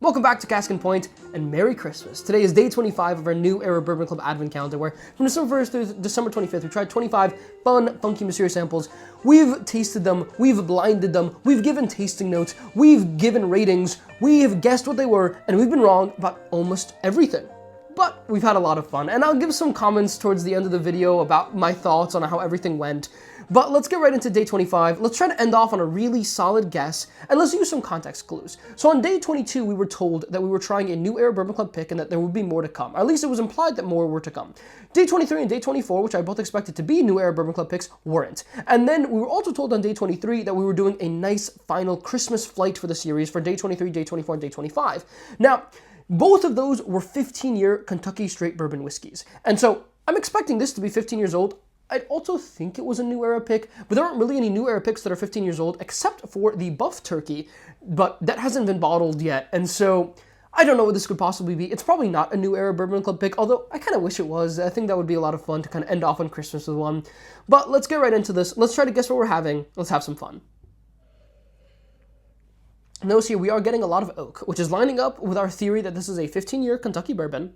Welcome back to Cask and Point, and Merry Christmas. Today is day 25 of our new era Bourbon Club Advent Calendar, where from December 1st through December 25th, we tried 25 fun, funky, mysterious samples. We've tasted them, we've blinded them, we've given tasting notes, we've given ratings, we've guessed what they were, and we've been wrong about almost everything. But we've had a lot of fun, and I'll give some comments towards the end of the video about my thoughts on how everything went. But let's get right into day 25. Let's try to end off on a really solid guess, and let's use some context clues. So on day 22, we were told that we were trying a new era Bourbon Club pick and that there would be more to come. Or at least it was implied that more were to come. Day 23 and day 24, which I both expected to be new era Bourbon Club picks, weren't. And then we were also told on day 23 that we were doing a nice final Christmas flight for the series for day 23, day 24, and day 25. Now, both of those were 15-year Kentucky straight bourbon whiskeys. And so I'm expecting this to be 15 years old. I'd also think it was a new era pick, but there aren't really any new era picks that are 15 years old, except for the Buff Turkey, but that hasn't been bottled yet. And so I don't know what this could possibly be. It's probably not a new era Bourbon Club pick, although I kind of wish it was. I think that would be a lot of fun to kind of end off on Christmas with one. But let's get right into this. Let's try to guess what we're having. Let's have some fun. Notice here we are getting a lot of oak, which is lining up with our theory that this is a 15-year Kentucky bourbon.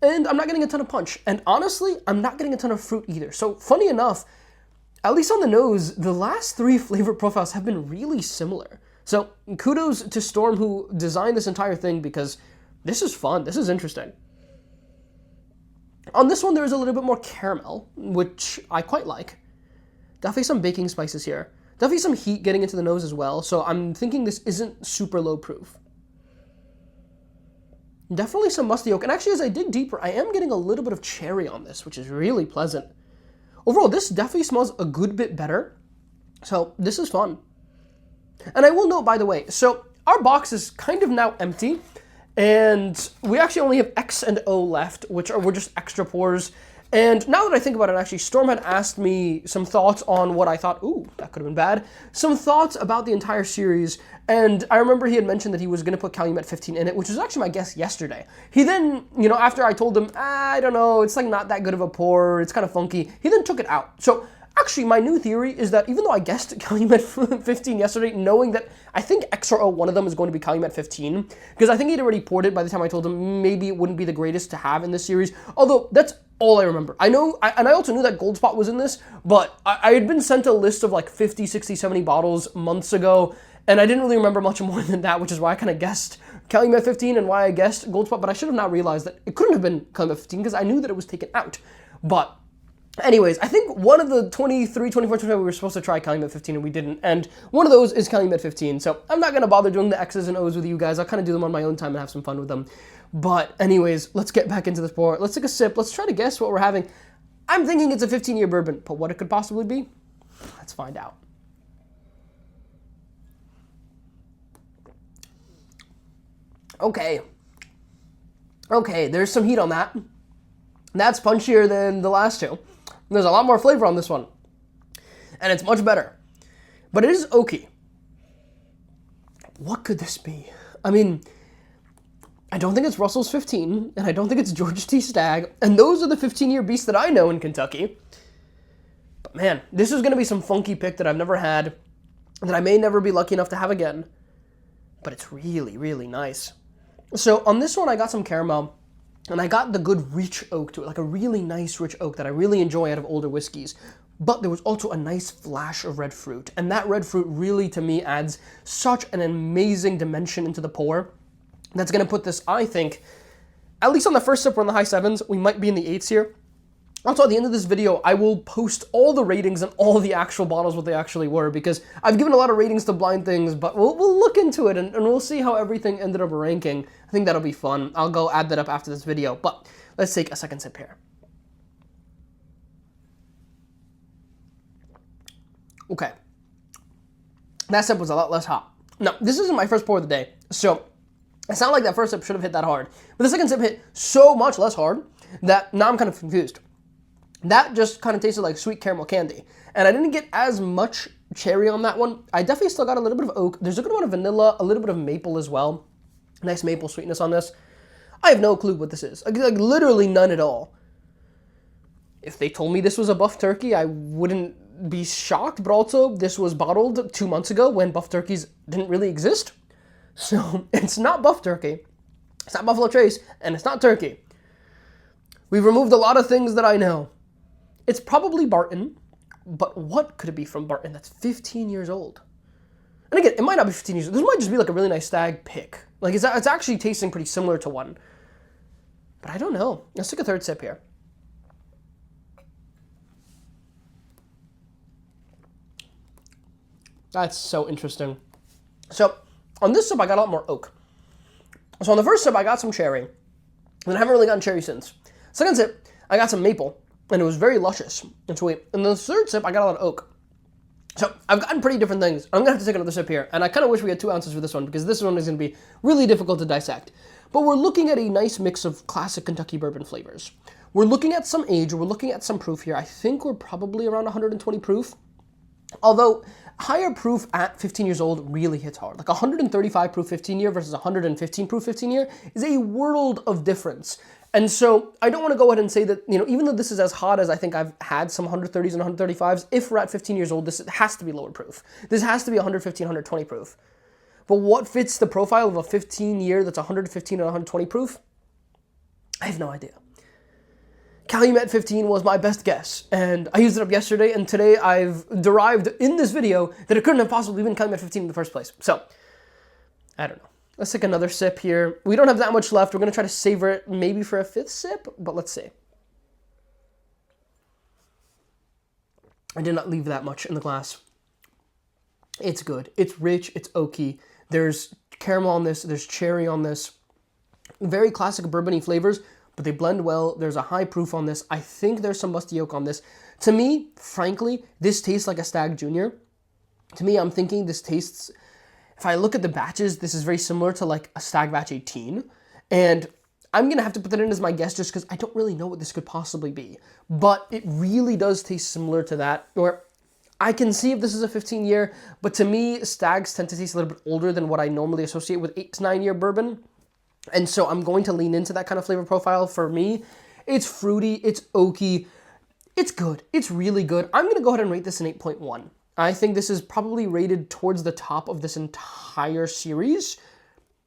And I'm not getting a ton of punch. And honestly, I'm not getting a ton of fruit either. So funny enough, at least on the nose, the last three flavor profiles have been really similar. So kudos to Storm who designed this entire thing, because this is fun. This is interesting. On this one, there is a little bit more caramel, which I quite like. Definitely some baking spices here. Definitely some heat getting into the nose as well. So I'm thinking this isn't super low proof. Definitely some musty oak, and actually as I dig deeper, I am getting a little bit of cherry on this, which is really pleasant. Overall, this definitely smells a good bit better, so this is fun. And I will note, by the way, so our box is kind of now empty, and we actually only have X and O left, which were just extra pours. And now that I think about it, actually, Storm had asked me some thoughts on what I thought, ooh, that could have been bad, some thoughts about the entire series, and I remember he had mentioned that he was going to put Calumet 15 in it, which was actually my guess yesterday. He then, after I told him, I don't know, it's like not that good of a pour, it's kind of funky, he then took it out. So actually, my new theory is that even though I guessed Calumet 15 yesterday, knowing that I think X or O, one of them is going to be Calumet 15, because I think he'd already poured it by the time I told him maybe it wouldn't be the greatest to have in this series, although that's all I remember. I know, and I also knew that Gold Spot was in this, but I had been sent a list of like 50, 60, 70 bottles months ago, and I didn't really remember much more than that, which is why I kind of guessed Calumet 15 and why I guessed Gold Spot, but I should have not realized that it couldn't have been Calumet 15 because I knew that it was taken out. But anyways, I think one of the 23, 24, 25, we were supposed to try Calumet 15 and we didn't, and one of those is Calumet 15, so I'm not going to bother doing the X's and O's with you guys. I'll kind of do them on my own time and have some fun with them. But anyways, let's get back into this pour. Let's take a sip. Let's try to guess what we're having. I'm thinking it's a 15-year bourbon, but what it could possibly be? Let's find out. Okay, there's some heat on that. That's punchier than the last two. There's a lot more flavor on this one, and it's much better. But it is oaky. What could this be? I mean, I don't think it's Russell's 15, and I don't think it's George T. Stagg, and those are the 15-year beasts that I know in Kentucky. But man, this is going to be some funky pick that I've never had, that I may never be lucky enough to have again. But it's really, really nice. So on this one, I got some caramel, and I got the good rich oak to it, like a really nice rich oak that I really enjoy out of older whiskeys. But there was also a nice flash of red fruit, and that red fruit really, to me, adds such an amazing dimension into the pour. That's going to put this, I think, at least on the first sip, we're in the high 7s. We might be in the 8s here. Also, at the end of this video, I will post all the ratings and all the actual bottles, what they actually were, because I've given a lot of ratings to blind things, but we'll look into it, and we'll see how everything ended up ranking. I think that'll be fun. I'll go add that up after this video, but let's take a second sip here. Okay. That sip was a lot less hot. Now, this isn't my first pour of the day, so it's not like that first sip should have hit that hard, but the second sip hit so much less hard that now I'm kind of confused. That just kind of tasted like sweet caramel candy, and I didn't get as much cherry on that one. I definitely still got a little bit of oak. There's a good amount of vanilla, a little bit of maple as well. Nice maple sweetness on this. I have no clue what this is. Like literally none at all. If they told me this was a Buff Turkey, I wouldn't be shocked, but also this was bottled 2 months ago when Buff Turkeys didn't really exist. So it's not buff turkey, it's not Buffalo Trace, and it's not turkey. We've removed a lot of things that I know. It's probably Barton, but what could it be from Barton that's 15 years old? And again, it might not be 15 years old. This might just be like a really nice stag pick. Like, it's actually tasting pretty similar to one. But I don't know. Let's take a third sip here. That's so interesting. So, on this sip, I got a lot more oak. So on the first sip, I got some cherry. And I haven't really gotten cherry since. Second sip, I got some maple. And it was very luscious and sweet. And the third sip, I got a lot of oak. So I've gotten pretty different things. I'm going to have to take another sip here. And I kind of wish we had 2 ounces for this one, because this one is going to be really difficult to dissect. But we're looking at a nice mix of classic Kentucky bourbon flavors. We're looking at some age. We're looking at some proof here. I think we're probably around 120 proof. Although higher proof at 15 years old really hits hard. Like 135 proof 15 year versus 115 proof 15 year is a world of difference. And so I don't want to go ahead and say that, even though this is as hot as I think I've had some 130s and 135s, if we're at 15 years old, this has to be lower proof. This has to be 115, 120 proof. But what fits the profile of a 15 year that's 115 and 120 proof? I have no idea. Calumet 15 was my best guess, and I used it up yesterday, and today I've derived in this video that it couldn't have possibly been Calumet 15 in the first place. So, I don't know. Let's take another sip here. We don't have that much left. We're going to try to savor it maybe for a 5th sip, but let's see. I did not leave that much in the glass. It's good. It's rich. It's oaky. There's caramel on this. There's cherry on this. Very classic bourbon-y flavors, but they blend well. There's a high proof on this. I think there's some musty oak on this. To me, frankly, this tastes like a Stag Junior. To me, I'm thinking this tastes... If I look at the batches, this is very similar to like a Stag Batch 18. And I'm going to have to put that in as my guess just because I don't really know what this could possibly be. But it really does taste similar to that. Or I can see if this is a 15 year, but to me, Stags tend to taste a little bit older than what I normally associate with 8 to 9 year bourbon. And so I'm going to lean into that kind of flavor profile. For me, it's fruity, it's oaky, it's good. It's really good. I'm going to go ahead and rate this an 8.1. I think this is probably rated towards the top of this entire series.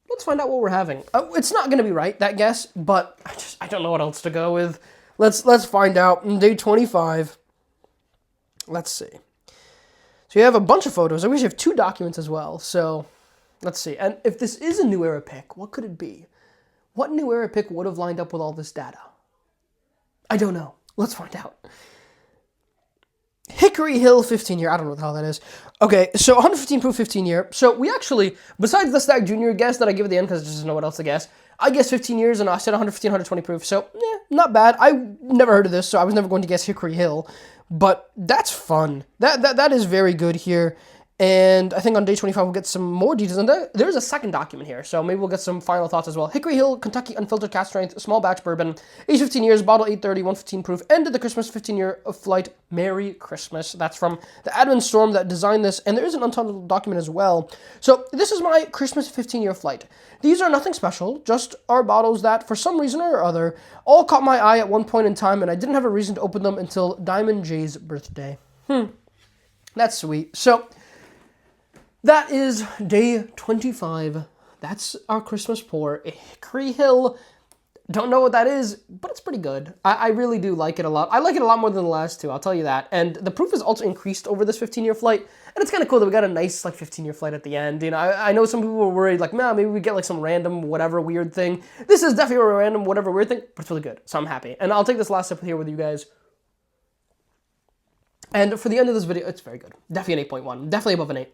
Let's find out what we're having. It's not going to be right, that guess, but I don't know what else to go with. Let's find out. Day 25. Let's see. So you have a bunch of photos. I wish you have 2 documents as well. So let's see. And if this is a New Era pick, what could it be? What New Era pick would have lined up with all this data? I don't know. Let's find out. Hickory Hill 15 year. I don't know what the hell that is. Okay, so 115 proof 15 year. So we actually, besides the Stag Junior guess that I give at the end because I just don't know what else to guess, I guess 15 years and I said 115, 120 proof. So, not bad. I never heard of this, so I was never going to guess Hickory Hill. But that's fun. That is very good here. And I think on day 25 we'll get some more details. And there's a second document here, so maybe we'll get some final thoughts as well. Hickory Hill, Kentucky Unfiltered Cask Strength, Small Batch Bourbon, age 15 years, bottle 830, 115 proof, end of the Christmas 15-year of flight. Merry Christmas. That's from the admin Storm that designed this, and there is an untitled document as well. So this is my Christmas 15-year flight. These are nothing special, just are bottles that, for some reason or other, all caught my eye at one point in time, and I didn't have a reason to open them until Diamond J's birthday. That's sweet. So that is day 25. That's our Christmas pour. Hickory Hill. Don't know what that is, but it's pretty good. I really do like it a lot. I like it a lot more than the last 2, I'll tell you that. And the proof is also increased over this 15-year flight. And it's kind of cool that we got a nice, 15-year flight at the end. I know some people were worried, maybe we get, some random whatever weird thing. This is definitely a random whatever weird thing, but it's really good. So I'm happy. And I'll take this last sip here with you guys. And for the end of this video, it's very good. Definitely an 8.1. Definitely above an 8.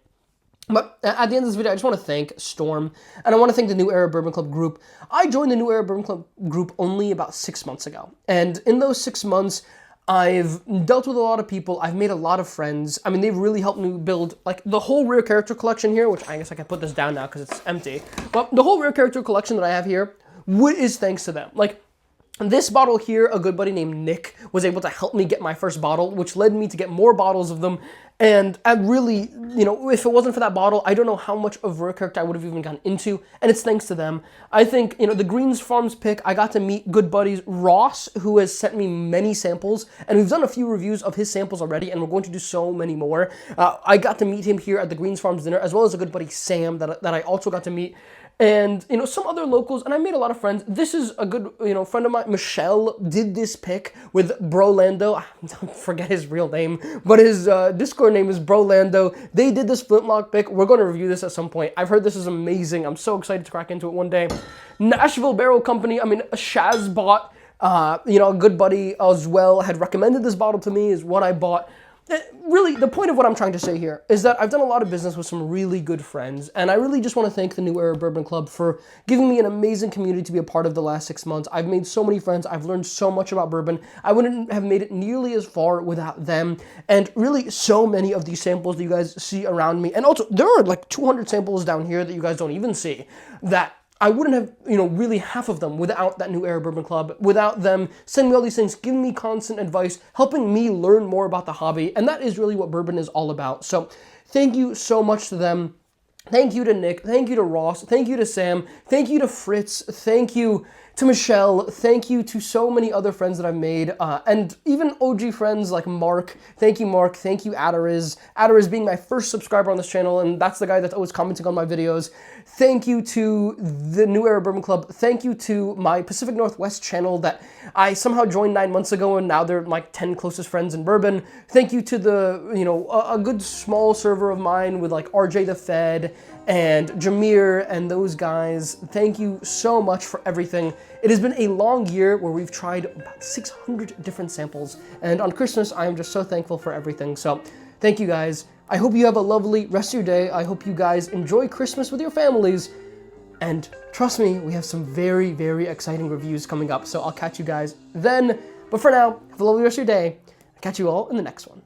But at the end of this video, I just want to thank Storm, and I want to thank the New Era Bourbon Club group. I joined the New Era Bourbon Club group only about 6 months ago, and in those 6 months, I've dealt with a lot of people, I've made a lot of friends. I mean, they've really helped me build, the whole rare character collection here, which I guess I can put this down now because it's empty, but the whole rare character collection that I have here is thanks to them. This bottle here, a good buddy named Nick was able to help me get my first bottle, which led me to get more bottles of them. And I really, if it wasn't for that bottle, I don't know how much of rare character I would have even gotten into, and it's thanks to them. I think, the Greens Farms pick, I got to meet good buddies Ross, who has sent me many samples, and we've done a few reviews of his samples already, and we're going to do so many more. I got to meet him here at the Greens Farms dinner, as well as a good buddy Sam that I also got to meet. And, some other locals, and I made a lot of friends. This is a good, friend of mine, Michelle, did this pick with Brolando. I don't forget his real name, but his Discord name is Brolando. They did this flintlock pick. We're going to review this at some point. I've heard this is amazing. I'm so excited to crack into it one day. Nashville Barrel Company, Shazbot, a good buddy as well had recommended this bottle to me, is what I bought. Really, the point of what I'm trying to say here is that I've done a lot of business with some really good friends, and I really just want to thank the New Era Bourbon Club for giving me an amazing community to be a part of the last 6 months. I've made so many friends. I've learned so much about bourbon. I wouldn't have made it nearly as far without them, and really so many of these samples that you guys see around me, and also there are like 200 samples down here that you guys don't even see, that I wouldn't have, really half of them without that New Era Bourbon Club, without them sending me all these things, giving me constant advice, helping me learn more about the hobby, and that is really what bourbon is all about. So thank you so much to them. Thank you to Nick. Thank you to Ross. Thank you to Sam. Thank you to Fritz. Thank you to Michelle. Thank you to so many other friends that I've made, and even OG friends like Mark. Thank you, Mark. Thank you, Adariz. Adariz being my first subscriber on this channel, and that's the guy that's always commenting on my videos. Thank you to the New Era Bourbon Club. Thank you to my Pacific Northwest channel that I somehow joined 9 months ago, and now they're my 10 closest friends in bourbon. Thank you to a good small server of mine with like RJ the Fed and Jameer and those guys. Thank you so much for everything. It has been a long year where we've tried about 600 different samples, and on Christmas, I am just so thankful for everything. So thank you guys. I hope you have a lovely rest of your day. I hope you guys enjoy Christmas with your families, and trust me, we have some very, very exciting reviews coming up, so I'll catch you guys then. But for now, have a lovely rest of your day. I'll catch you all in the next one.